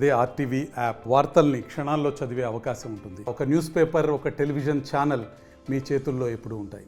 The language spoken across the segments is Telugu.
అదే ఆర్టీవీ యాప్ వార్తల్ని క్షణాల్లో చదివే అవకాశం ఉంటుంది. ఒక న్యూస్ పేపర్, ఒక టెలివిజన్ ఛానల్ మీ చేతుల్లో ఎప్పుడూ ఉంటాయి.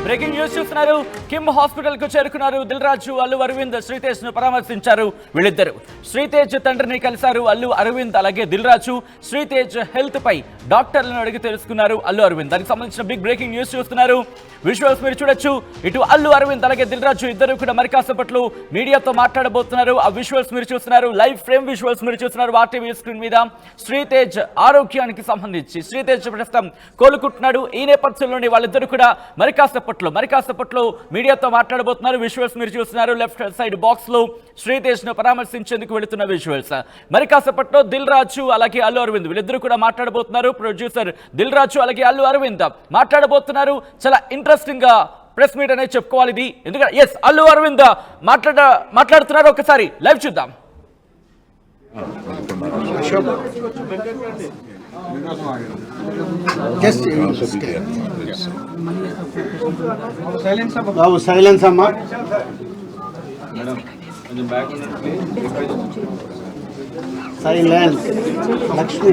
బ్రేకింగ్ న్యూస్ చూస్తున్నారు. కిమ్ హాస్పిటల్ కు చేరుకున్నారు దిల్ రాజు, అల్లు అరవింద్ శ్రీతేజ్ ను పరామర్శించారు. వీళ్ళిద్దరు శ్రీతేజ్ తండ్రిని కలిశారు అల్లు అరవింద్. అలాగే దిల్ రాజు శ్రీతేజ్ హెల్త్ పై డాక్టర్లను అడిగి తెలుసుకున్నారు అల్లు అరవింద్. దానికి సంబంధించిన బిగ్ బ్రేకింగ్ న్యూస్ చూస్తున్నారు. విజువల్స్ మీరు చూడొచ్చు. ఇటు అల్లు అరవింద్ అలాగే దిల్ రాజు ఇద్దరు కూడా మరి కాసేపట్లో మీడియాతో మాట్లాడబోతున్నారు. ఆ విజువల్స్ మీరు చూస్తున్నారు. లైవ్ ఫ్రేమ్ విజువల్స్ మీరు చూస్తున్నారు ఆర్టీవీ స్క్రీన్ మీద. శ్రీతేజ్ ఆరోగ్యానికి సంబంధించి శ్రీతేజ్ ప్రస్తుతం కోలుకుంటున్నాడు. ఈ నేపథ్యంలోనే వాళ్ళిద్దరు కూడా మరి కాసేపట్లో మీడియాతో మాట్లాడబోతున్నారు. విజువల్స్ మీరు చూస్తున్నారు. లెఫ్ట్ సైడ్ బాక్స్ లో శ్రీతేజ్ ను పరామర్శించేందుకు వెళుతున్న విజువల్స్. మరి కాసేపట్లో దిల్ రాజు అలాగే అల్లు అరవింద్ వీళ్ళిద్దరు కూడా మాట్లాడబోతున్నారు. ప్రొడ్యూసర్ దిల్ రాజు అలాగే అల్లు అరవింద్ మాట్లాడబోతున్నారు. చాలా ఇంట్రెస్టింగ్ గా ప్రెస్ మీట్ అనేది చెప్పుకోవాలి ఇది. ఎందుకంటే అల్లు అరవింద్ మాట్లాడుతున్నారు. ఒకసారి లైవ్ చూద్దాం. సైలెన్స్ అమ్మా. సైలెన్స్. లక్ష్మి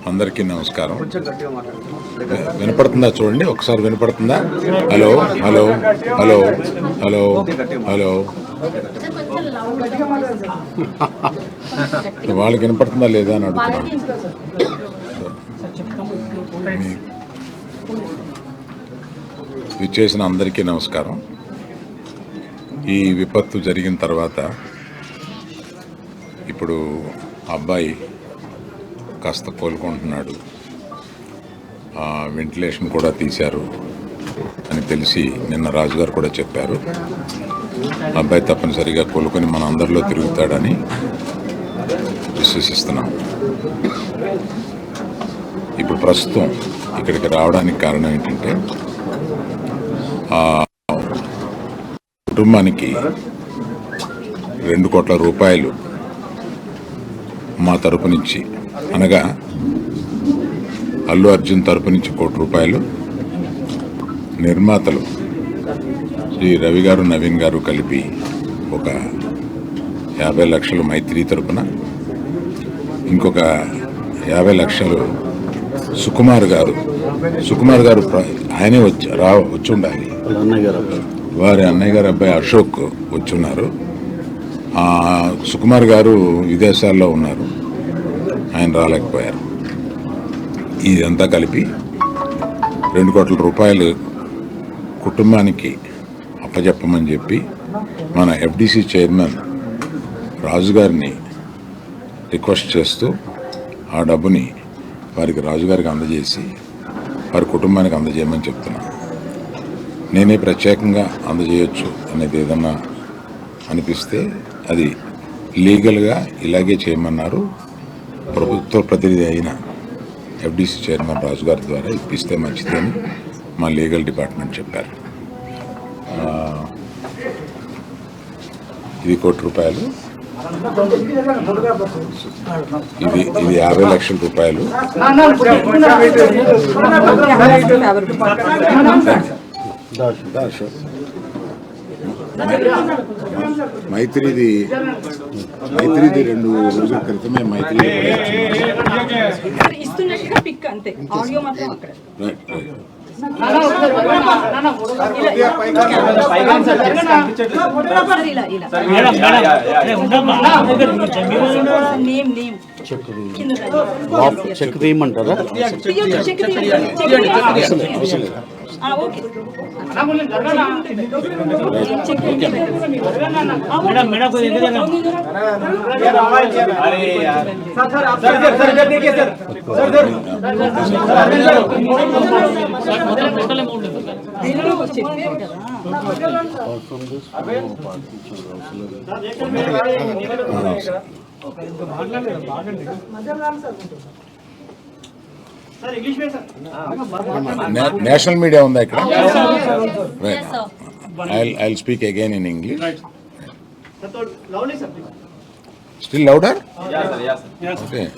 అందరికీ నమస్కారం. వినపడుతుందా చూడండి ఒకసారి. వినపడుతుందా? Hello hello hello hello hello. వాళ్ళకి వినపడుతుందా లేదా అని అడుగుతున్నాను. విచ్చేసిన అందరికీ నమస్కారం. ఈ విపత్తు జరిగిన తర్వాత ఇప్పుడు అబ్బాయి కాస్త కోలుకుంటున్నాడు, వెంటిలేషన్ కూడా తీశారు అని తెలిసి నిన్న రాజుగారు కూడా చెప్పారు. అబ్బాయి తప్పనిసరిగా కోలుకొని మన అందరిలో తిరుగుతాడని విశ్వసిస్తున్నాం. ఇప్పుడు ప్రస్తుతం ఇక్కడికి రావడానికి కారణం ఏంటంటే కుటుంబానికి 2 కోట్ల రూపాయలు మా తరపు నుంచి, అనగా అల్లు అర్జున్ తరపు నుంచి 1 కోటి రూపాయలు, నిర్మాతలు శ్రీ రవి గారు నవీన్ గారు కలిపి ఒక 50 లక్షలు మైత్రి తరపున, ఇంకొక 50 లక్షలు సుకుమార్ గారు ఆయనే వచ్చి ఉండాలి, వారి అన్నయ్య గారు అబ్బాయి అశోక్ వచ్చున్నారు. సుకుమార్ గారు విదేశాల్లో ఉన్నారు, ఆయన రాలేకపోయారు. ఇదంతా కలిపి 2 కోట్ల రూపాయలు కుటుంబానికి అప్పచెప్పమని చెప్పి మన ఎఫ్డిసి చైర్మన్ రాజుగారిని రిక్వెస్ట్ చేస్తూ ఆ డబ్బుని వారికి రాజుగారికి అందజేసి వారి కుటుంబానికి అందజేయమని చెప్తున్నాను. నేనే ప్రత్యేకంగా అందజేయొచ్చు అనేది ఏదన్నా అనిపిస్తే అది లీగల్గా ఇలాగే చేయమన్నారు. ప్రభుత్వ ప్రతినిధి అయిన ఎఫ్డిసి చైర్మన్ రాజుగారి ద్వారా ఇప్పిస్తే మంచిదని మా లీగల్ డిపార్ట్మెంట్ చెప్పారు. ఇది 1 కోటి రూపాయలు, ఇది 50 లక్షల రూపాయలు. మైత్రిది 2 రోజుల క్రితమే మైత్రి check తీయమంటారా? National media on that. Right. I'll speak again in English. Lovely, sir. Still louder? Okay.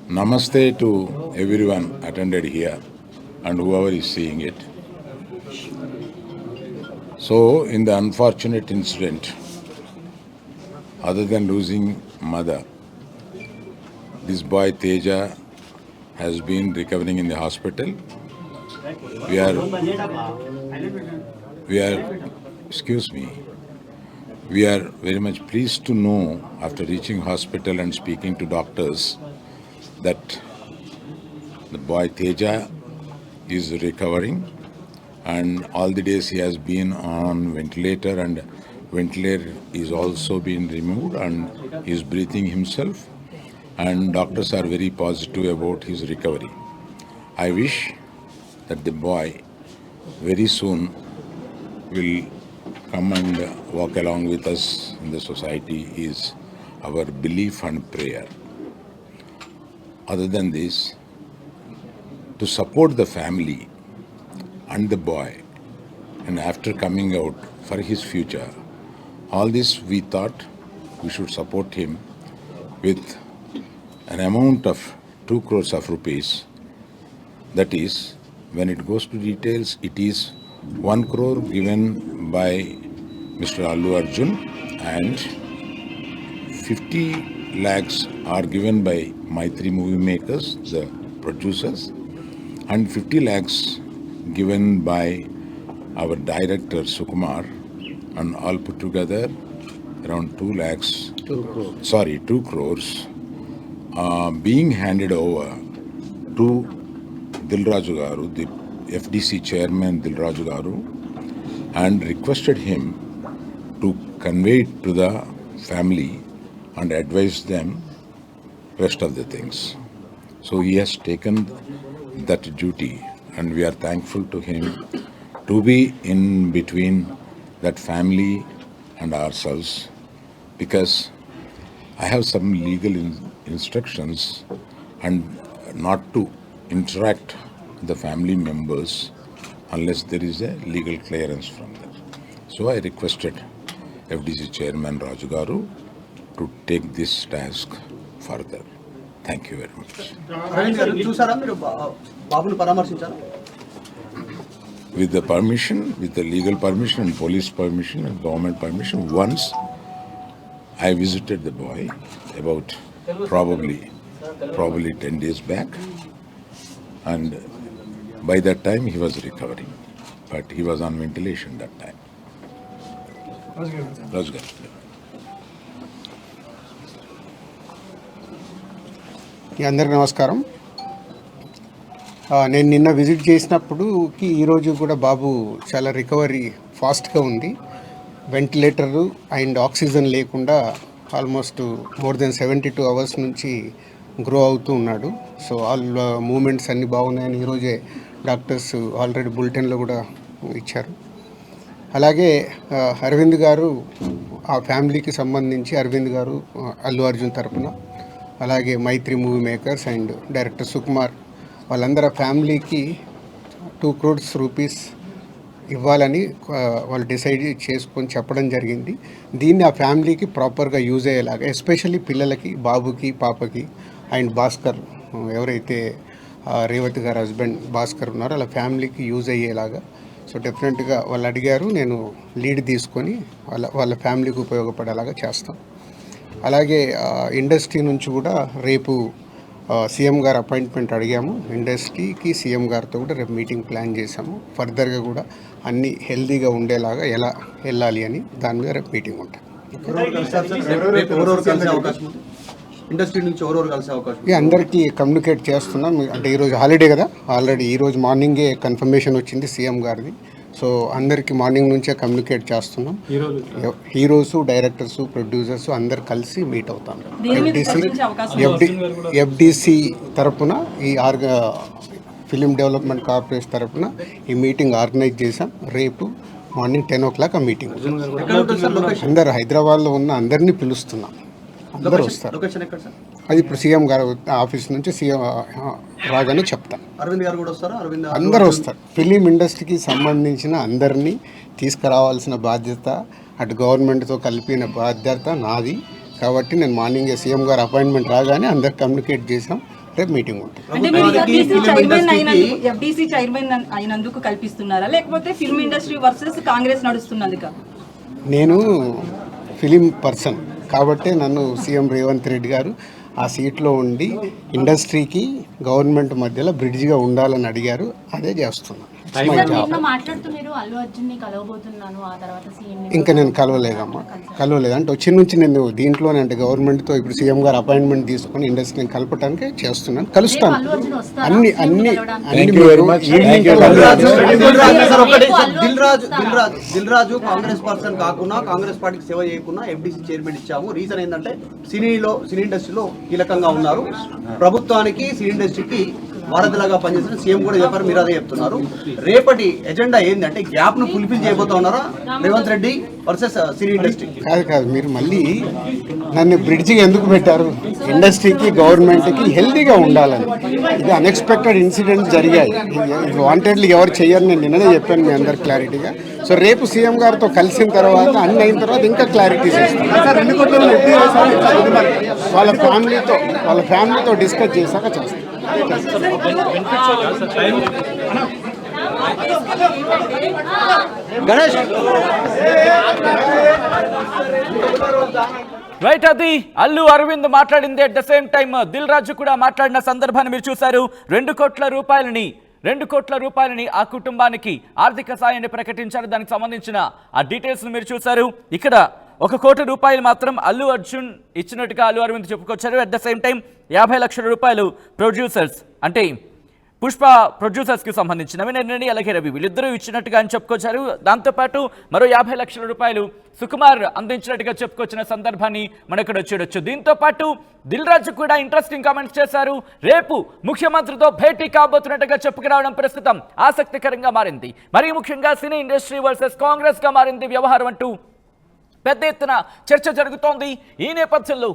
Namaste to everyone attended here and whoever is seeing it. So, in the unfortunate incident, other than losing mother, this boy Teja has been recovering in the hospital. We are, we are very much pleased to know after reaching hospital and speaking to doctors that the boy Teja is recovering, and all the days he has been on ventilator, and ventilator is also being removed and he is breathing himself, and doctors are very positive about his recovery. I wish that the boy very soon will come and walk along with us in the society is our belief and prayer. Other than this, to support the family and the boy, and after coming out for his future, all this we thought we should support him with an amount of 2 crores of rupees. That is, when it goes to details, it is 1 crore given by Mr. Allu Arjun, and 50 lakhs are given by Maitri Movie Makers, the producers, and 50 lakhs given by our director Sukumar, and all put together around 2 lakhs. 2 crores being handed over to Dilraju Garu, the FDC chairman Dilraju Garu, and requested him to convey it to the family and advise them rest of the things. So he has taken that duty, and we are thankful to him to be in between that family and ourselves, because I have some legal instructions and not to interact with the family members unless there is a legal clearance from them. So I requested FDC chairman Raju Garu to take this task further. Thank you very much. With the permission, with the legal permission and police permission and government permission, once I visited the boy about probably 10 days back, and by that time he was recovering, but he was on ventilation that time. Rajgar. అందరికీ నమస్కారం. నేను నిన్న విజిట్ చేసినప్పుడుకి ఈరోజు కూడా బాబు చాలా రికవరీ ఫాస్ట్గా ఉంది. వెంటిలేటరు అండ్ ఆక్సిజన్ లేకుండా ఆల్మోస్ట్ మోర్ దెన్ 72 అవర్స్ నుంచి గ్రో అవుతూ ఉన్నాడు. సో ఆల్ మూమెంట్స్ అన్నీ బాగున్నాయని ఈరోజే డాక్టర్స్ ఆల్రెడీ బులెటిన్లో కూడా ఇచ్చారు. అలాగే అరవింద్ గారు ఆ ఫ్యామిలీకి సంబంధించి అరవింద్ గారు అల్లు అర్జున్ తరపున, అలాగే Mythri movie makers and director Sukumar వాళ్ళందరూ ఫ్యామిలీకి 2 crores రూపీస్ ఇవ్వాలని వాళ్ళు డిసైడ్ చేసుకొని చెప్పడం జరిగింది. దీన్ని ఆ ఫ్యామిలీకి ప్రాపర్గా యూజ్ అయ్యేలాగా, ఎస్పెషల్లీ పిల్లలకి, బాబుకి, పాపకి అండ్ భాస్కర్, ఎవరైతే రేవతి గారు హస్బెండ్ భాస్కర్ ఉన్నారో అలా ఫ్యామిలీకి యూజ్ అయ్యేలాగా. సో డెఫినెట్గా వాళ్ళు అడిగారు, నేను లీడ్ తీసుకొని వాళ్ళ ఫ్యామిలీకి ఉపయోగపడేలాగా చేస్తాం. అలాగే ఇండస్ట్రీ నుంచి కూడా రేపు సీఎం గారు అపాయింట్మెంట్ అడిగాము. ఇండస్ట్రీకి సీఎం గారితో కూడా రేపు మీటింగ్ ప్లాన్ చేశాము. ఫర్దర్గా కూడా అన్నీ హెల్తీగా ఉండేలాగా ఎలా వెళ్ళాలి అని దాని మీద రేపు మీటింగ్ ఉంటుంది. ఇండస్ట్రీ నుంచి ఎవరెవరు కలిసే అవకాశం? అందరికీ కమ్యూనికేట్ చేస్తున్నాం. అంటే ఈరోజు హాలిడే కదా, ఆల్రెడీ ఈరోజు మార్నింగే కన్ఫర్మేషన్ వచ్చింది సీఎం గారిది. సో అందరికీ మార్నింగ్ నుంచే కమ్యూనికేట్ చేస్తున్నాం. హీరోస్, డైరెక్టర్స్, ప్రొడ్యూసర్స్ అందరు కలిసి మీట్ అవుతాం. ఎఫ్డిసి తరపున ఈ ఫిలిం డెవలప్మెంట్ కార్పొరేషన్ తరపున ఈ మీటింగ్ ఆర్గనైజ్ చేశాం. రేపు మార్నింగ్ 10 o'clock ఆ మీటింగ్. అందరు హైదరాబాద్లో ఉన్న అందరినీ పిలుస్తున్నాం. అందరూ వస్తారు. లొకేషన్ ఎక్కడ సార్? అది ఇప్పుడు సీఎం గారు ఆఫీస్ నుంచి సీఎం రాగానే చెప్తా. అరవింద్ గారు కూడా వస్తారా? అరవింద్ అందరూ వస్తారు. ఫిలిం ఇండస్ట్రీకి సంబంధించిన అందరినీ తీసుకురావాల్సిన బాధ్యత అటు గవర్నమెంట్తో కలిపిన బాధ్యత నాది. కాబట్టి నేను మార్నింగ్ సీఎం గారు అపాయింట్మెంట్ రాగానే అందరికి కమ్యూనికేట్ చేసాం. రేపు మీటింగ్ ఉంటుంది. అంటే మీరు ఎఫ్డీసీ చైర్మన్ అయినందుకు కల్పిస్తున్నారా, లేకపోతే ఫిల్మ్ ఇండస్ట్రీ వర్సెస్ కాంగ్రెస్ నడుస్తున్నందుక? నేను ఫిలిం పర్సన్ కాబట్టి నన్ను సీఎం రేవంత్ రెడ్డి గారు ఆ సీట్లో ఉండి ఇండస్ట్రీకి గవర్నమెంట్ మధ్యలో బ్రిడ్జిగా ఉండాలని అడిగారు. అదే చేస్తున్నాను. మాట్లాడుతున్నారు అల్లు అర్జున్ ని కలవబోతున్నాను, ఆ తర్వాత సీఎం ఇంకా నేను కలవలేదమ్మా, కలవలేదు. అంటే వచ్చి నుంచి నేను దీంట్లోనే అంటే గవర్నమెంట్తో ఇప్పుడు సీఎం గారు అపాయింట్మెంట్ తీసుకొని ఇండస్ట్రీని కలపడానికి చేస్తున్నాను. కలుస్తాను. అన్ని అన్ని దిల్ రాజు కాంగ్రెస్ పర్సన్ కాకుండా కాంగ్రెస్ పార్టీకి సేవ చేయకుండా ఎఫ్డీసీ చైర్మన్ ఇచ్చాము. రీజన్ ఏంటంటే సినీ ఇండస్ట్రీలో కీలకంగా ఉన్నారు. ప్రభుత్వానికి సినీ ఇండస్ట్రీకి వారధిలాగా పనిచేసిన సీఎం కూడా చెప్పారు, మీరు అదే చెప్తున్నారు. రేపటి ఎజెండా ఏంటంటే గ్యాప్ ను ఫుల్ఫిల్ చేయబోతా ఉన్నారా Revanth Reddy versus cine industry? కాదు మీరు మళ్ళీ నన్ను బ్రిడ్జిగా ఎందుకు పెట్టారు? ఇండస్ట్రీకి గవర్నమెంట్కి హెల్తీగా ఉండాలని. ఇది అన్ఎక్స్పెక్టెడ్ ఇన్సిడెంట్స్ జరిగాయి. ఇది వాంటెడ్లీ ఎవరు చెయ్యరు, నేను నిన్ననే చెప్పాను మీ అందరు క్లారిటీగా. సో రేపు సీఎం గారితో కలిసిన తర్వాత అన్ని అయిన తర్వాత ఇంకా క్లారిటీస్ ఇస్తాను. వాళ్ళ ఫ్యామిలీతో డిస్కస్ చేశాక చేస్తాను. గణేష్ రైట్, అది అల్లు అరవింద్ మాట్లాడింది. At the same time Dil Raju కూడా మాట్లాడిన సందర్భాన్ని మీరు చూశారు. 2 కోట్ల రూపాయలని ఆ కుటుంబానికి ఆర్థిక సాయాన్ని ప్రకటించారు. దానికి సంబంధించిన ఆ డీటెయిల్స్ మీరు చూశారు. ఇక్కడ 1 కోటి రూపాయలు మాత్రం అల్లు అర్జున్ ఇచ్చినట్టుగా అల్లు అరవింద్ చెప్పుకొచ్చారు. అట్ ద సేమ్ టైం 50 లక్షల రూపాయలు ప్రొడ్యూసర్స్ అంటే పుష్ప ప్రొడ్యూసర్స్కి సంబంధించినవి నేను అలాగే రవి వీళ్ళిద్దరూ ఇచ్చినట్టుగా అని చెప్పుకొచ్చారు. దాంతోపాటు మరో 50 లక్షల రూపాయలు సుకుమార్ అందించినట్టుగా చెప్పుకొచ్చిన సందర్భాన్ని మనం ఇక్కడ చూడొచ్చు. దీంతో పాటు దిల్ రాజు కూడా ఇంట్రెస్టింగ్ కామెంట్స్ చేశారు. రేపు ముఖ్యమంత్రితో భేటీ కాబోతున్నట్టుగా చెప్పుకురావడం ప్రస్తుతం ఆసక్తికరంగా మారింది. మరీ ముఖ్యంగా సినీ ఇండస్ట్రీ వర్సెస్ కాంగ్రెస్గా మారింది వ్యవహారం అంటూ పెద్ద ఎత్తున చర్చ జరుగుతోంది. ఈ నేపథ్యంలో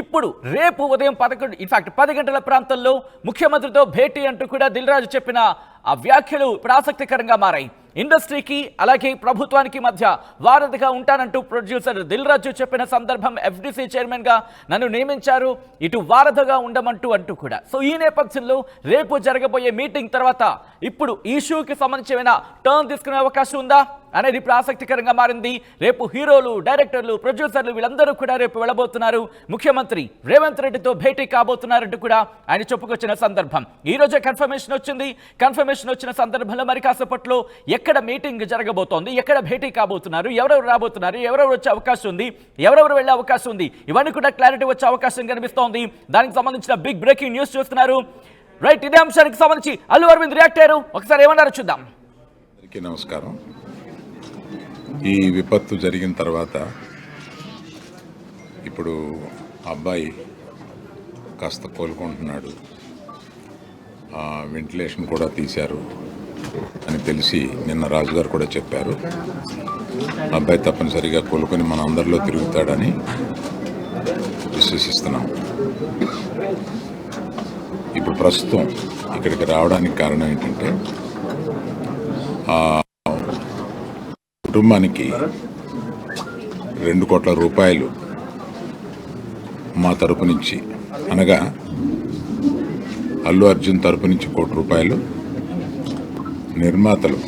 ఇప్పుడు రేపు ఉదయం 10 గంటల ప్రాంతంలో ముఖ్యమంత్రితో భేటీ అంటూ కూడా దిల్ రాజు చెప్పిన ఆ వ్యాఖ్యలు ఇప్పుడు ఆసక్తికరంగా మారాయి. ఇండస్ట్రీకి అలాగే ప్రభుత్వానికి మధ్య వారధిగా ఉంటానంటూ ప్రొడ్యూసర్ దిల్ రాజు చెప్పిన సందర్భం ఎఫ్డీసీ చైర్మన్గా నన్ను నియమించారు, ఇటు వారధిగా ఉండమంటూ కూడా. సో ఈ నేపథ్యంలో రేపు జరగబోయే మీటింగ్ తర్వాత ఇప్పుడు ఈ ఇష్యూకి సంబంధించిన టర్న్ తీసుకునే అవకాశం ఉందా అనేది ఇప్పుడు ఆసక్తికరంగా మారింది. రేపు హీరోలు, డైరెక్టర్లు, ప్రొడ్యూసర్లు వీళ్ళందరూ కూడా రేపు వెళ్ళబోతున్నారు. ముఖ్యమంత్రి రేవంత్ రెడ్డితో భేటీ కాబోతున్నారంటూ కూడా ఆయన చెప్పుకొచ్చిన సందర్భం. ఈ రోజే కన్ఫర్మేషన్ వచ్చిన సందర్భంలో మరి కాసేపట్లో ఎక్కడ మీటింగ్ జరగబోతోంది, ఎక్కడ భేటీ కాబోతున్నారు, ఎవరెవరు రాబోతున్నారు, ఎవరెవరు వచ్చే అవకాశం ఉంది, ఎవరెవరు వెళ్ళే అవకాశం ఉంది, ఇవన్నీ కూడా క్లారిటీ వచ్చే అవకాశం కనిపిస్తోంది. దానికి సంబంధించిన బిగ్ బ్రేకింగ్ న్యూస్ చూస్తున్నారు. రైట్, ఇదే అంశానికి సంబంధించి అల్లు అరవింద్ రియాక్ట్ అయ్యారు. ఒకసారి ఏమన్నారో చూద్దాం. నమస్కారం. ఈ విపత్తు జరిగిన తర్వాత ఇప్పుడు అబ్బాయి కాస్త కోలుకుంటున్నాడు, వెంటిలేషన్ కూడా తీశారు అని తెలిసి నిన్న రాజుగారు కూడా చెప్పారు. అబ్బాయి తప్పనిసరిగా కోలుకొని మన అందరిలో తిరుగుతాడని విశ్వసిస్తున్నాం. ఇప్పుడు ప్రస్తుతం ఇక్కడికి రావడానికి కారణం ఏంటంటే కుటుంబానికి 2 కోట్ల రూపాయలు మా తరపు నుంచి, అనగా అల్లు అర్జున్ తరపు నుంచి 1 కోటి రూపాయలు, నిర్మాతలు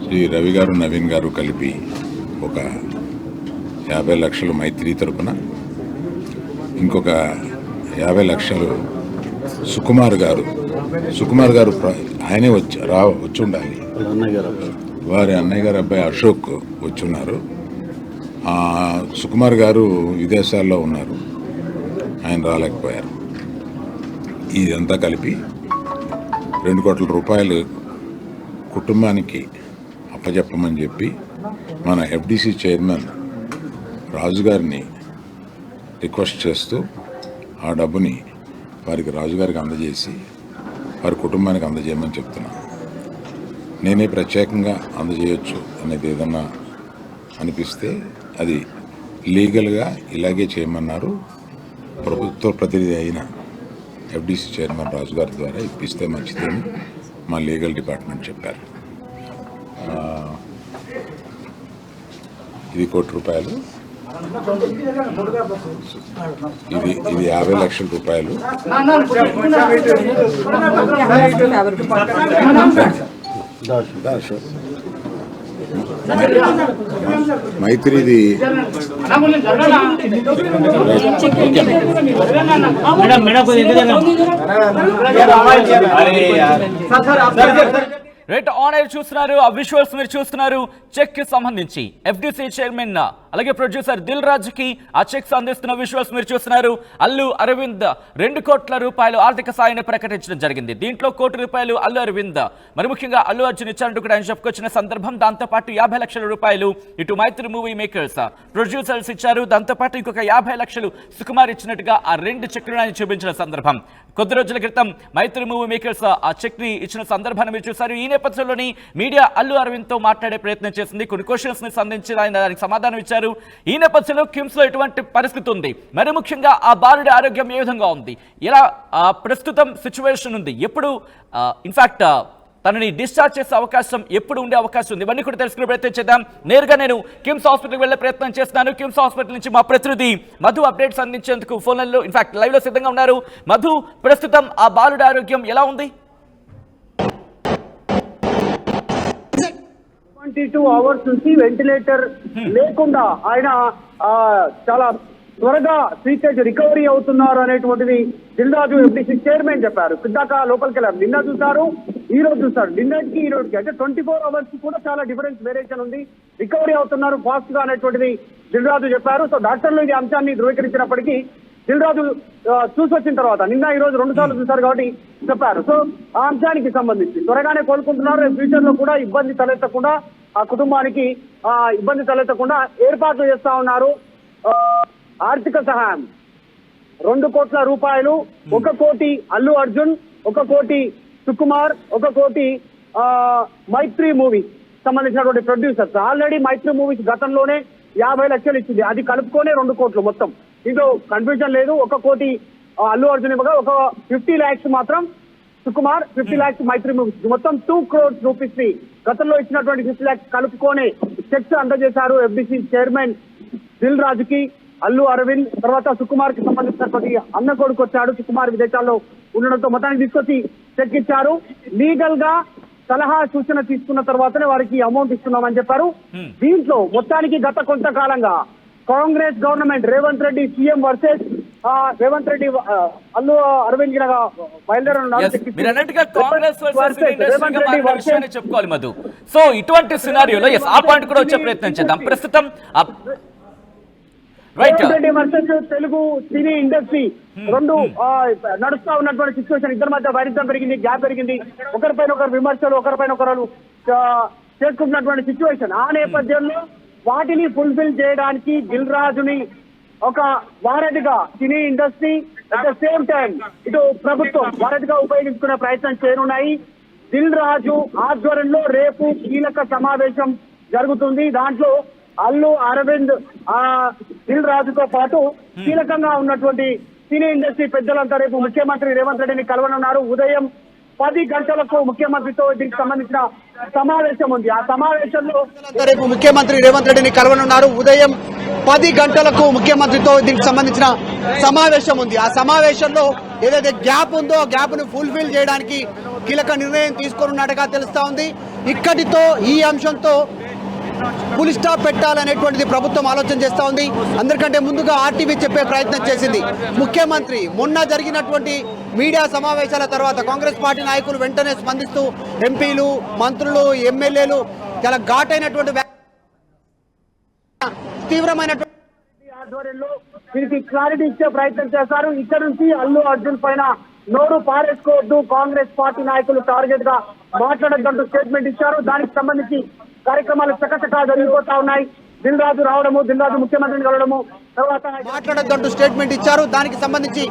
శ్రీ రవి గారు, నవీన్ గారు కలిపి ఒక 50 లక్షలు మైత్రి తరపున, ఇంకొక 50 లక్షలు సుకుమార్ గారు ఆయనే వచ్చి ఉండాలి, వారి అన్నయ్య గారు అబ్బాయి అశోక్ వచ్చున్నారు. సుకుమార్ గారు విదేశాల్లో ఉన్నారు, ఆయన రాలేకపోయారు. ఇదంతా కలిపి 2 కోట్ల రూపాయలు కుటుంబానికి అప్పచెప్పమని చెప్పి మన ఎఫ్డీసీ చైర్మన్ రాజుగారిని రిక్వెస్ట్ చేస్తూ ఆ డబ్బుని వారికి రాజుగారికి అందజేసి వారి కుటుంబానికి అందజేయమని చెప్తున్నాను. నేనే ప్రత్యేకంగా అందజేయొచ్చు అనేది ఏదన్నా అనిపిస్తే అది లీగల్గా ఇలాగే చేయమన్నారు. ప్రభుత్వ ప్రతినిధి అయిన ఎఫ్డీసీ చైర్మన్ రాజు గారి ద్వారా ఇప్పిస్తే మంచిదని మా లీగల్ డిపార్ట్మెంట్ చెప్పారు. ఇది ₹1,00,00,000, ఇది 50 లక్షల రూపాయలు. మైత్రిది రైట్, ఆన్ ఎయిర్ చూస్తున్నారు. ఆ విజువల్స్ మీరు చూస్తున్నారు. చెక్ కి సంబంధించి ఎఫ్డీసీ చైర్మన్ అలాగే ప్రొడ్యూసర్ దిల్ రాజుకి ఆ చెక్స్ అందిస్తున్న విజువల్స్ మీరు చూస్తున్నారు. అల్లు అరవింద్ ₹2 కోట్ల ఆర్థిక సాయాన్ని ప్రకటించడం జరిగింది. దీంట్లో ₹1 కోటి అల్లు అరవింద్ మరి ముఖ్యంగా అల్లు అర్జున్ ఇచ్చారంటూ కూడా ఆయన చెప్పుకొచ్చిన సందర్భం. దాంతోపాటు ₹50 లక్షల ఇటు మైత్రి మూవీ మేకర్స్ ప్రొడ్యూసర్స్ ఇచ్చారు. దాంతోపాటు ఇంకొక ₹50 లక్షలు సుకుమార్ ఇచ్చినట్టుగా ఆ 2 చెక్లను ఆయన చూపించిన సందర్భం. కొద్ది రోజుల క్రితం మైత్రి మూవీ మేకర్స్ ఆ చెక్ ని ఇచ్చిన సందర్భాన్ని మీరు చూసారు. ఈ నేపథ్యంలోని మీడియా అల్లు అరవింద్ తో మాట్లాడే ప్రయత్నం చేసింది. కొన్ని క్వశ్చన్స్ ని సంధించి ఆయన దానికి సమాధానం ఇచ్చారు. ఈ నేపథ్యంలో కిమ్స్ లో ఎటువంటి పరిస్థితి ఉంది, మరి ముఖ్యంగా ఆ బాలుడి ఆరోగ్యం ఏ విధంగా ఉంది, ఎలా ప్రస్తుతం సిచ్యువేషన్ ఉంది, ఎప్పుడు ఇన్ఫాక్ట్ తనని డిశ్చార్జ్ చేసే అవకాశం ఎప్పుడు ఉండే అవకాశం ఉంది, ఇవన్నీ కూడా తెలుసుకునే ప్రయత్నం చేద్దాం. నేరుగా నేను కిమ్స్ హాస్పిటల్కి వెళ్ళే ప్రయత్నం చేస్తున్నాను. కిమ్స్ హాస్పిటల్ నుంచి మా ప్రతినిధి మధు అప్డేట్స్ అందించేందుకు ఫోన్లలో ఇన్ఫాక్ట్ లైవ్ లో సిద్ధంగా ఉన్నారు. మధు, ప్రస్తుతం ఆ బాలుడి ఆరోగ్యం ఎలా ఉంది? 22 అవర్స్ నుంచి వెంటిలేటర్ లేకుండా ఆయన చాలా త్వరగా శ్రీతేజ్ రికవరీ అవుతున్నారు అనేటువంటిది దిల్ రాజు ఎఫ్డీసీ చైర్మన్ చెప్పారు. సిద్ధాక లోపలికి వెళ్ళారు. నిన్న చూసారు, ఈ రోజు చూసారు. నిన్నటికి ఈ రోజుకి అంటే 24 అవర్స్ కూడా చాలా డిఫరెన్స్ వేరియేషన్ ఉంది. రికవరీ అవుతున్నారు ఫాస్ట్ గా అనేటువంటిది దిల్ రాజు చెప్పారు. సో డాక్టర్లు ఈ అంశాన్ని ధృవీకరించినప్పటికీ దిల్ రాజు చూసి వచ్చిన తర్వాత నిన్న ఈ రోజు 2 సార్లు చూశారు కాబట్టి చెప్పారు. సో ఆ అంశానికి సంబంధించి త్వరగానే కోలుకుంటున్నారు. ఫ్యూచర్ లో కూడా ఇబ్బంది తలెత్తకుండా ఆ కుటుంబానికి ఇబ్బంది తలెత్తకుండా ఏర్పాట్లు చేస్తా ఉన్నారు. ఆర్థిక సహాయం ₹2 కోట్ల, 1 కోటి అల్లు అర్జున్, 1 కోటి సుకుమార్, 1 కోటి మైత్రి మూవీ సంబంధించినటువంటి ప్రొడ్యూసర్స్. ఆల్రెడీ మైత్రి మూవీస్ గతంలోనే 50 లక్షలు ఇచ్చింది. అది కలుపుకొనే 2 కోట్లు మొత్తం. ఇందులో కన్ఫ్యూజన్ లేదు. 1 కోటి అల్లు అర్జున్ ఇవ్వగా 50 lakhs మాత్రం సుకుమార్, 50 lakhs మైత్రి మూవీస్. మొత్తం ₹2 crores ని గతంలో ఇచ్చినటువంటి 50 lakhs కలుపుకొని చెక్స్ అందజేశారు ఎఫ్డీసీ చైర్మన్ దిల్ రాజుకి. అల్లు అరవింద్ తర్వాత సుకుమార్ కి సంబంధించినటువంటి అన్న కొడుకు వచ్చాడు. సుకుమార్ విదేశాల్లో ఉండడంతో మొత్తానికి తీసుకొచ్చి చెక్ ఇచ్చారు. లీగల్ గా సలహా సూచన తీసుకున్న తర్వాతనే వారికి అమౌంట్ ఇస్తున్నామని చెప్పారు. దీంట్లో మొత్తానికి గత కొంతకాలంగా Congress government Revanth Reddy CM versus Revanth Reddy Allu Aravind చెప్పుకోవాలి మధు. సో ఇటువంటి సినారియోలో ఆ పాయింట్ కూడా వచ్చే ప్రయత్నం చేద్దాం. ప్రస్తుతం Revanth Reddy versus Telugu cine industry రెండు నడుస్తా ఉన్నటువంటి సిచ్యువేషన్. ఇద్దరి మధ్య వైరుధ్యం పెరిగింది, గ్యాప్ పెరిగింది, ఒకరిపైన ఒకరు విమర్శలు, ఒకరిపైన ఒకరు చేసుకుంటున్నటువంటి సిచ్యువేషన్. ఆ నేపథ్యంలో వాటిని ఫుల్ఫిల్ చేయడానికి దిల్ రాజుని ఒక వారధిగా cine industry at the same time ఇటు ప్రభుత్వం వారధిగా ఉపయోగించుకునే ప్రయత్నం చేయనున్నాయి. దిల్ రాజు ఆధ్వర్యంలో రేపు కీలక సమావేశం జరుగుతుంది. దాంట్లో అల్లు అరవింద్ దిల్ రాజుతో పాటు కీలకంగా ఉన్నటువంటి సినీ ఇండస్ట్రీ పెద్దలంతా రేపు ముఖ్యమంత్రి రేవంత్ రెడ్డిని కలవనున్నారు. ఉదయం 10 గంటలకు ముఖ్యమంత్రితో దీనికి సంబంధించిన సమావేశం ఉంది. ఆ సమావేశంలో రేపు ముఖ్యమంత్రి రేవంత్ రెడ్డిని కలవనున్నారు. ఉదయం 10 గంటలకు ముఖ్యమంత్రితో దీనికి సంబంధించిన సమావేశం ఉంది. ఆ సమావేశంలో ఏదైతే గ్యాప్ ఉందో ఆ గ్యాప్ ను ఫుల్ఫిల్ చేయడానికి కీలక నిర్ణయం తీసుకున్నట్టుగా తెలుస్తా ఉంది. ఇక్కడితో ఈ అంశంతో ఫుల్ స్టాప్ పెట్టాలనేటువంటిది ప్రభుత్వం ఆలోచన చేస్తా ఉంది. అందరికంటే ముందుగా ఆర్టీవీ చెప్పే ప్రయత్నం చేసింది. ముఖ్యమంత్రి మొన్న జరిగినటువంటి మీడియా సమావేశాల తర్వాత కాంగ్రెస్ పార్టీ నాయకులు వెంటనే స్పందిస్తూ ఎంపీలు, మంత్రులు, ఎమ్మెల్యేలు చాలా ఘాటైనటువంటి తీవ్రమైనటువంటి ఆధ్వర్యంలో దీనికి క్లారిటీ ఇచ్చే ప్రయత్నం చేశారు. ఇక్కడ నుంచి అల్లు అర్జున్ పైన నోరు పారేసుకోవద్దు, కాంగ్రెస్ పార్టీ నాయకులు టార్గెట్ గా మాట్లాడద్దంటూ స్టేట్మెంట్ ఇచ్చారు. దానికి సంబంధించి కార్యక్రమాలు చకచకా జరిగిపోతా ఉన్నాయి. దిల్ రాజు రావడము, దిల్ రాజు ముఖ్యమంత్రిని కలవడము, తర్వాత మాట్లాడద్దంటూ స్టేట్మెంట్ ఇచ్చారు. దానికి సంబంధించి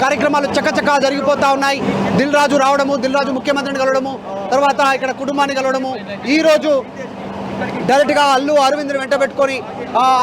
కార్యక్రమాలు చకచకా జరిగిపోతా ఉన్నాయి. దిల్ రాజు రావడము, దిల్ రాజు ముఖ్యమంత్రిని కలవడము, తర్వాత ఇక్కడ కుటుంబాన్ని కలవడము. ఈ రోజు డైరెక్ట్గా అల్లు అరవింద్ని వెంట పెట్టుకొని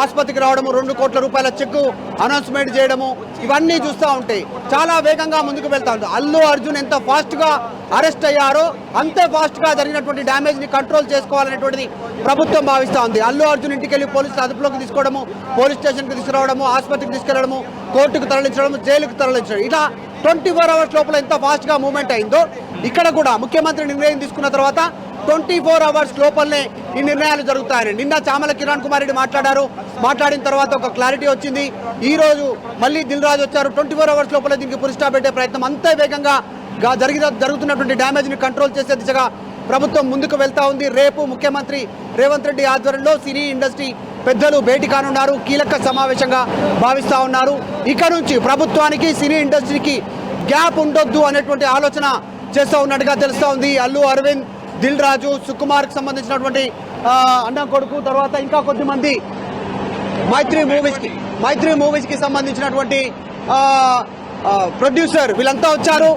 ఆసుపత్రికి రావడము, 2 కోట్ల రూపాయల చెక్కు అనౌన్స్మెంట్ చేయడము, ఇవన్నీ చూస్తూ ఉంటాయి. చాలా వేగంగా ముందుకు వెళ్తా ఉంటుంది. అల్లు అర్జున్ ఎంత ఫాస్ట్గా అరెస్ట్ అయ్యారో అంతే ఫాస్ట్గా జరిగినటువంటి డ్యామేజ్ని కంట్రోల్ చేసుకోవాలనేటువంటిది ప్రభుత్వం భావిస్తూ ఉంది. అల్లు అర్జున్ ఇంటికి వెళ్ళి పోలీసులు అదుపులోకి తీసుకోవడము, పోలీస్ స్టేషన్కి తీసుకురావడము, ఆసుపత్రికి తీసుకెళ్లడము, కోర్టుకు తరలించడము, జైలుకు తరలించడం, ఇలా 24 అవర్స్ లోపల ఎంత ఫాస్ట్గా మూవ్మెంట్ అయిందో ఇక్కడ కూడా ముఖ్యమంత్రి నిర్ణయం తీసుకున్న తర్వాత 24 అవర్స్ లోపలనే ఈ నిర్ణయాలు జరుగుతాయని నిన్న చామల కిరణ్ కుమార్ రెడ్డి మాట్లాడిన తర్వాత ఒక క్లారిటీ వచ్చింది. ఈ రోజు మళ్ళీ దిల్ రాజు వచ్చారు. 24 అవర్స్ లోపల దీనికి పులి స్టాప్ పెట్టే ప్రయత్నం అంతే వేగంగా జరుగుతున్నటువంటి డ్యామేజ్ని కంట్రోల్ చేసే దిశగా ప్రభుత్వం ముందుకు వెళ్తా ఉంది. రేపు ముఖ్యమంత్రి రేవంత్ రెడ్డి ఆధ్వర్యంలో సినీ ఇండస్ట్రీ పెద్దలు భేటీ కానున్నారు. కీలక సమావేశంగా భావిస్తూ ఉన్నారు. ఇక నుంచి ప్రభుత్వానికి సినీ ఇండస్ట్రీకి గ్యాప్ ఉండొద్దు అనేటువంటి ఆలోచన చేస్తూ ఉన్నట్టుగా తెలుస్తూ ఉంది. అల్లు అరవింద్, దిల్ రాజు, సుకుమార్కి సంబంధించినటువంటి అన్న కొడుకు, తర్వాత ఇంకా కొద్దిమంది మైత్రి మూవీస్కి సంబంధించినటువంటి ప్రొడ్యూసర్ వీళ్ళంతా వచ్చారు.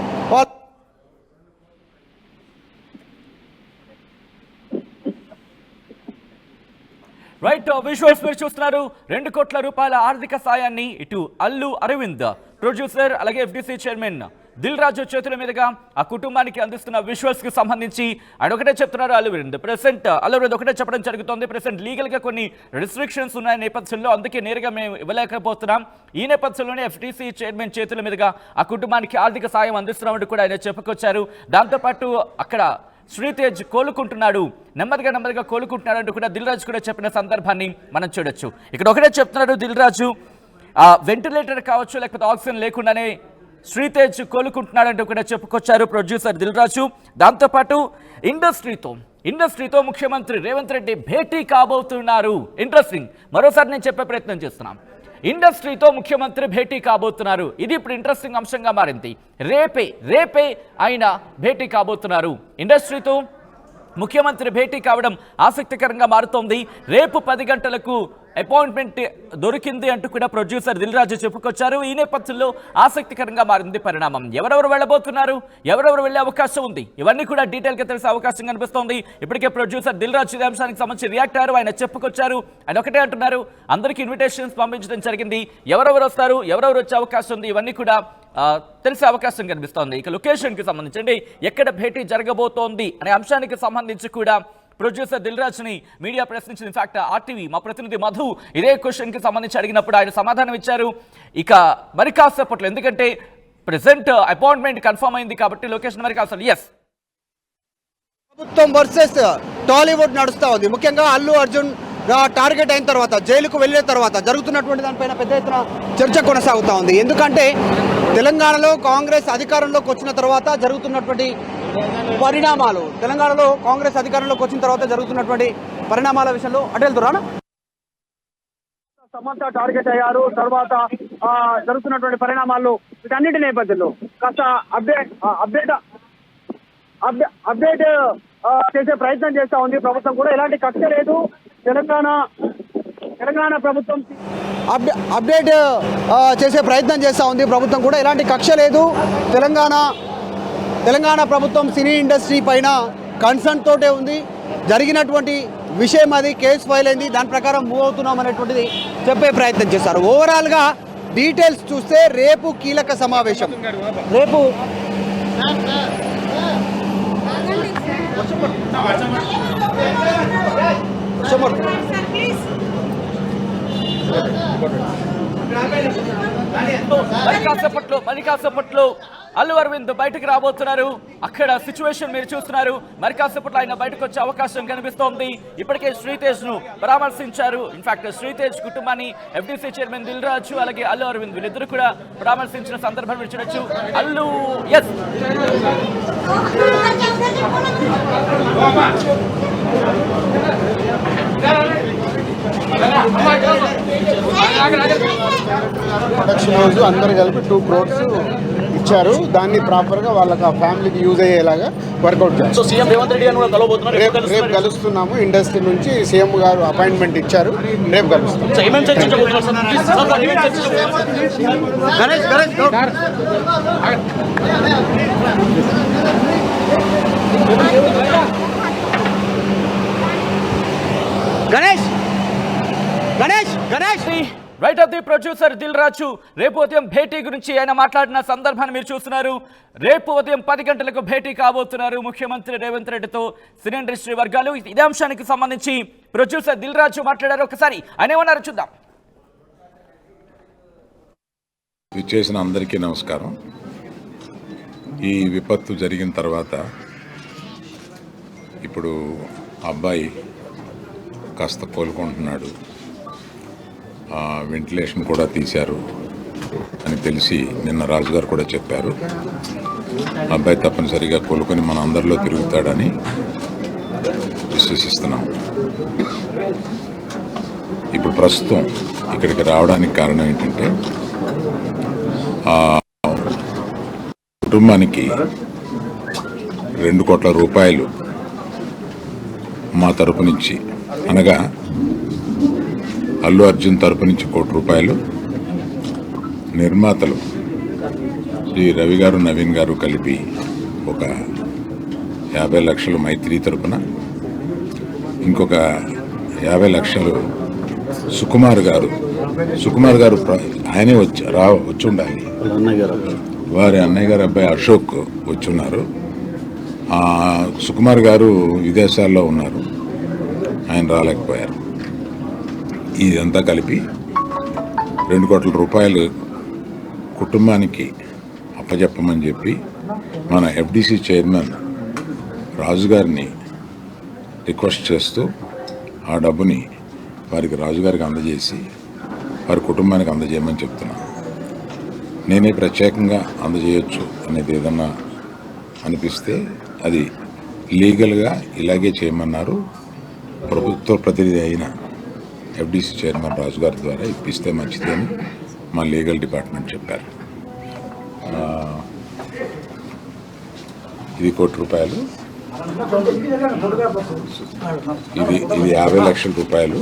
రైట్, విజువల్స్ మీరు చూస్తున్నారు. 2 కోట్ల రూపాయల ఆర్థిక సాయాన్ని ఇటు అల్లు అరవింద్ ప్రొడ్యూసర్ అలాగే ఎఫ్డీసీ చైర్మన్ దిల్ రాజు చేతుల మీదుగా ఆ కుటుంబానికి అందిస్తున్న విజువల్స్ కి సంబంధించి ఆయన ఒకటే చెప్తున్నారు అల్లు అరవింద్. అల్లు అరవింద్ ఒకటే చెప్పడం జరుగుతుంది. ప్రెసెంట్ లీగల్ గా కొన్ని రెస్ట్రిక్షన్స్ ఉన్న నేపథ్యంలో అందుకే నేరుగా మేము ఇవ్వలేకపోతున్నాం. ఈ నేపథ్యంలోనే ఎఫ్డీసీ చైర్మన్ చేతుల మీదుగా ఆ కుటుంబానికి ఆర్థిక సాయం అందిస్తున్నామంటూ కూడా ఆయన చెప్పుకొచ్చారు. దాంతోపాటు అక్కడ శ్రీతేజ్ కోలుకుంటున్నాడు, నెమ్మదిగా కోలుకుంటున్నాడు అంటూ కూడా దిల్ రాజు కూడా చెప్పిన సందర్భాన్ని మనం చూడొచ్చు. ఇక్కడ ఒకటే చెప్తున్నాడు దిల్ రాజు, వెంటిలేటర్ కావచ్చు లేకపోతే ఆక్సిజన్ లేకుండానే శ్రీతేజ్ కోలుకుంటున్నాడంటూ కూడా చెప్పుకొచ్చారు ప్రొడ్యూసర్ దిల్ రాజు. దాంతోపాటు ఇండస్ట్రీతో ముఖ్యమంత్రి రేవంత్ రెడ్డి భేటీ కాబోతున్నారు. ఇంట్రెస్టింగ్, మరోసారి నేను చెప్పే ప్రయత్నం చేస్తున్నాను. ఇండస్ట్రీతో ముఖ్యమంత్రి భేటీ కాబోతున్నారు. ఇది ఇప్పుడు ఇంట్రెస్టింగ్ అంశంగా మారింది. రేపే ఆయన భేటీ కాబోతున్నారు. ఇండస్ట్రీతో ముఖ్యమంత్రి భేటీ కావడం ఆసక్తికరంగా మారుతోంది. రేపు 10 గంటలకు అపాయింట్మెంట్ దొరికింది అంటూ కూడా ప్రొడ్యూసర్ దిల్ రాజు చెప్పుకొచ్చారు. ఈ నేపథ్యంలో ఆసక్తికరంగా మారింది పరిణామం. ఎవరెవరు వెళ్ళబోతున్నారు, ఎవరెవరు వెళ్లే అవకాశం ఉంది, ఇవన్నీ కూడా డీటెయిల్గా తెలిసే అవకాశం కనిపిస్తోంది. ఇప్పటికే ప్రొడ్యూసర్ దిల్ రాజు ఈ అంశానికి సంబంధించి రియాక్ట్ అయ్యారు. ఆయన చెప్పుకొచ్చారు. ఆయన ఒకటే అంటున్నారు, అందరికీ ఇన్విటేషన్స్ పంపించడం జరిగింది. ఎవరెవరు వస్తారు, ఎవరెవరు వచ్చే అవకాశం ఉంది, ఇవన్నీ కూడా తెలిసే అవకాశం కనిపిస్తోంది. ఇక లొకేషన్కి సంబంధించి ఎక్కడ భేటీ జరగబోతోంది అనే అంశానికి సంబంధించి కూడా ప్రొడ్యూసర్ దిల్ రాజుని మీడియా ప్రశ్నించింది. ఇన్ఫాక్ట్ ఆర్టీవీ మా ప్రతినిధి మధు ఇదే క్వశ్చన్కి సంబంధించి అడిగినప్పుడు ఆయన సమాధానం ఇచ్చారు. ఇక మరి కాసేపట్లో, ఎందుకంటే ప్రెసెంట్ అపాయింట్మెంట్ కన్ఫర్మ్ అయింది కాబట్టి లొకేషన్ మరి కాస్త ప్రభుత్వం వర్సెస్ టాలీవుడ్ నడుస్తూ ఉంది. ముఖ్యంగా అల్లు అర్జున్ టార్గెట్ అయిన తర్వాత, జైలుకు వెళ్ళిన తర్వాత జరుగుతున్నటువంటి దానిపైన పెద్ద ఎత్తున చర్చ కొనసాగుతూ ఉంది. ఎందుకంటే తెలంగాణలో కాంగ్రెస్ అధికారంలోకి వచ్చిన తర్వాత జరుగుతున్నటువంటి పరిణామాలు, తెలంగాణలో కాంగ్రెస్ అధికారంలోకి వచ్చిన తర్వాత జరుగుతున్నటువంటి పరిణామాల విషయంలో అటు వెళ్తున్నా సమంత టార్గెట్ అయ్యారు. తర్వాత జరుగుతున్నటువంటి పరిణామాల్లో వీటన్నిటి నేపథ్యంలో కాస్త అప్డేట్ చేసే ప్రయత్నం చేస్తా ఉంది ప్రభుత్వం కూడా. ఎలాంటి కక్ష లేదు. తెలంగాణ ప్రభుత్వం అప్డేట్ చేసే ప్రయత్నం చేస్తూ ఉంది ప్రభుత్వం కూడా. ఎలాంటి కక్ష లేదు. తెలంగాణ ప్రభుత్వం సినీ ఇండస్ట్రీ పైన కన్సర్న్ తోటే ఉంది. జరిగినటువంటి విషయం అది, కేసు ఫైల్ అయింది, దాని ప్రకారం మూవ్ అవుతున్నాం అనేటువంటిది చెప్పే ప్రయత్నం చేస్తారు. ఓవరాల్గా డీటెయిల్స్ చూస్తే రేపు కీలక సమావేశం. రేపు మరి కాసేపట్లో అల్లు అరవింద్ బయటకు రాబోతున్నారు. అక్కడ సిచ్యువేషన్ మీరు చూస్తున్నారు. మరి కాసేపట్లో ఆయన బయటకు వచ్చే అవకాశం కనిపిస్తోంది. ఇప్పటికే శ్రీతేజ్ ను పరామర్శించారు. ఇన్ఫాక్ట్ శ్రీతేజ్ కుటుంబాన్ని ఎఫ్డీసీ చైర్మన్ దిల్ రాజు అలాగే అల్లు అరవింద్ వీళ్ళిద్దరు కూడా పరామర్శించిన సందర్భం మీరు చూడొచ్చు. అల్లు ప్రొడక్షన్ హౌస్ అందరు కలిపి 2 crores ఇచ్చారు. దాన్ని ప్రాపర్గా వాళ్ళకి ఆ ఫ్యామిలీకి యూజ్ అయ్యేలాగా వర్కౌట్ చేస్తారు. సో సీఎం రేవంత్ రెడ్డి గారు కలవబోతున్నారు. రేపు కలుస్తున్నాము. ఇండస్ట్రీ నుంచి సీఎం గారు అపాయింట్మెంట్ ఇచ్చారు. రేపు కలుస్తాం. Of the producer Dil Raju రేపు ఉదయం భేటీ గురించి ఆయన మాట్లాడిన సందర్భాన్ని మీరు చూస్తున్నారు. రేపు ఉదయం 10 గంటలకు భేటీ కాబోతున్నారు ముఖ్యమంత్రి రేవంత్ రెడ్డితో సినీ ఇండస్ట్రీ వర్గాలు. ఇదే అంశానికి సంబంధించి ప్రొడ్యూసర్ దిల్ రాజు మాట్లాడారు. ఒకసారి ఆయన ఏమన్నారో చూద్దాం. విచ్చేసిన అందరికీ నమస్కారం. ఈ విపత్తు జరిగిన తర్వాత ఇప్పుడు అబ్బాయి కాస్త కోలుకుంటున్నాడు, వెంటిలేషన్ కూడా తీశారు అని తెలిసి నిన్న రాజుగారు కూడా చెప్పారు. అబ్బాయి తప్పనిసరిగా కోలుకొని మన అందరిలో తిరుగుతాడని విశ్వసిస్తున్నాం. ఇప్పుడు ప్రస్తుతం ఇక్కడికి రావడానికి కారణం ఏంటంటే కుటుంబానికి 2 కోట్ల రూపాయలు మా తరపు నుంచి, అనగా అల్లు అర్జున్ తరపు నుంచి 1 కోటి రూపాయలు, నిర్మాతలు శ్రీ రవి గారు నవీన్ గారు కలిపి ఒక 50 లక్షలు మైత్రి తరపున, ఇంకొక 50 లక్షలు సుకుమార్ గారు ఆయనే వచ్చి ఉండాలి, వారి అన్నయ్య గారు అబ్బాయి అశోక్ వచ్చున్నారు. సుకుమార్ గారు విదేశాల్లో ఉన్నారు, ఆయన రాలేకపోయారు. ఇదంతా కలిపి 2 కోట్ల రూపాయలు కుటుంబానికి అప్పచెప్పమని చెప్పి మన ఎఫ్డిసి చైర్మన్ రాజుగారిని రిక్వెస్ట్ చేస్తూ ఆ డబ్బుని వారికి రాజుగారికి అందజేసి వారి కుటుంబానికి అందజేయమని చెప్తున్నాను. నేనే ప్రత్యేకంగా అందజేయొచ్చు అనేది ఏదన్నా అనిపిస్తే అది లీగల్గా ఇలాగే చేయమన్నారు. ప్రభుత్వ ప్రతినిధి అయిన ఎఫ్డిసి చైర్మన్ రాజు గారి ద్వారా ఇప్పిస్తే మంచిదని మా లీగల్ డిపార్ట్మెంట్ చెప్పారు. ఇది 1 కోటి రూపాయలు, ఇది 50 లక్షల రూపాయలు.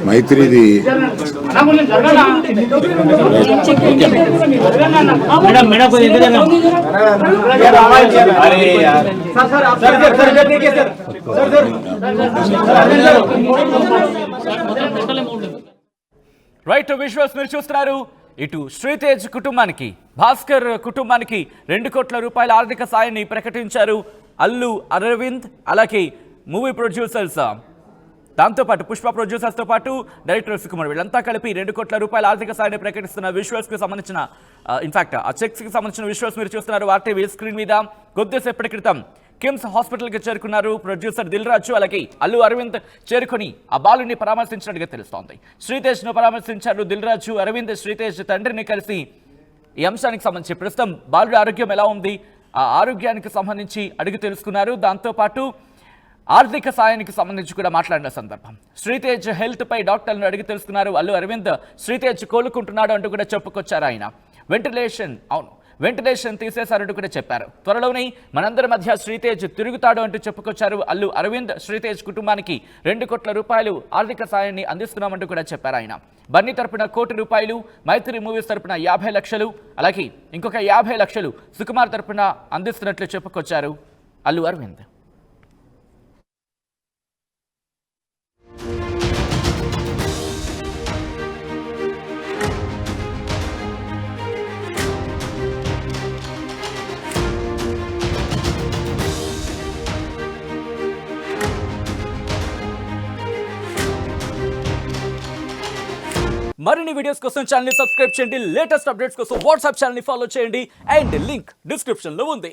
మైత్రిది రైట్ విజువల్స్ మీరు చూస్తున్నారు. ఇటు శ్రీతేజ్ కుటుంబానికి, భాస్కర్ కుటుంబానికి 2 కోట్ల రూపాయల ఆర్థిక సాయాన్ని ప్రకటించారు అల్లు అరవింద్, అలాగే మూవీ ప్రొడ్యూసర్స్, దాంతోపాటు పుష్ప ప్రొడ్యూసర్స్తో పాటు డైరెక్టర్ సుకుమార్, వీళ్ళంతా కలిపి 2 కోట్ల రూపాయల ఆర్థిక సాయాన్ని ప్రకటిస్తున్న విజువల్స్కి సంబంధించిన ఇన్ఫాక్ట్ ఆ చెక్స్కి సంబంధించిన విజువల్స్ మీరు చూస్తున్నారు ఆర్టీవీ స్క్రీన్ మీద. కొద్దిసేపటి క్రితం కిమ్స్ హాస్పిటల్కి చేరుకున్నారు ప్రొడ్యూసర్ దిల్ రాజు, అలాగే అల్లు అరవింద్ చేరుకుని ఆ బాలుని పరామర్శించినట్టుగా తెలుస్తోంది. శ్రీతేజ్ను పరామర్శించారు దిల్ రాజు. అరవింద్ శ్రీతేజ్ తండ్రిని కలిసి ఈ అంశానికి సంబంధించి ప్రస్తుతం బాలుడి ఆరోగ్యం ఎలా ఉంది, ఆ ఆరోగ్యానికి సంబంధించి అడిగి తెలుసుకున్నారు. దాంతోపాటు ఆర్థిక సాయానికి సంబంధించి కూడా మాట్లాడిన సందర్భం. శ్రీతేజ్ హెల్త్ పై డాక్టర్లను అడిగి తెలుసుకున్నారు అల్లు అరవింద్. శ్రీతేజ్ కోలుకుంటున్నాడు అంటూ కూడా చెప్పుకొచ్చారు ఆయన. వెంటిలేషన్ తీసేశారంటూ కూడా చెప్పారు. త్వరలోనే మనందరి మధ్య శ్రీతేజ్ తిరుగుతాడు అంటూ చెప్పుకొచ్చారు అల్లు అరవింద్. శ్రీతేజ్ కుటుంబానికి 2 కోట్ల రూపాయలు ఆర్థిక సాయాన్ని అందిస్తున్నామంటూ కూడా చెప్పారు ఆయన. బన్నీ తరపున 1 కోటి రూపాయలు, మైత్రి మూవీస్ తరపున 50 లక్షలు, అలాగే ఇంకొక 50 లక్షలు సుకుమార్ తరపున అందిస్తున్నట్లు చెప్పుకొచ్చారు అల్లు అరవింద్. మరిన్ని వీడియోస్ కోసం ఛానల్ ని సబ్స్క్రైబ్ చేయండి. లేటెస్ట్ అప్డేట్స్ కోసం వాట్సాప్ ఛానల్ ని ఫాలో చేయండి. అండ్ లింక్ డిస్క్రిప్షన్ లో ఉంది.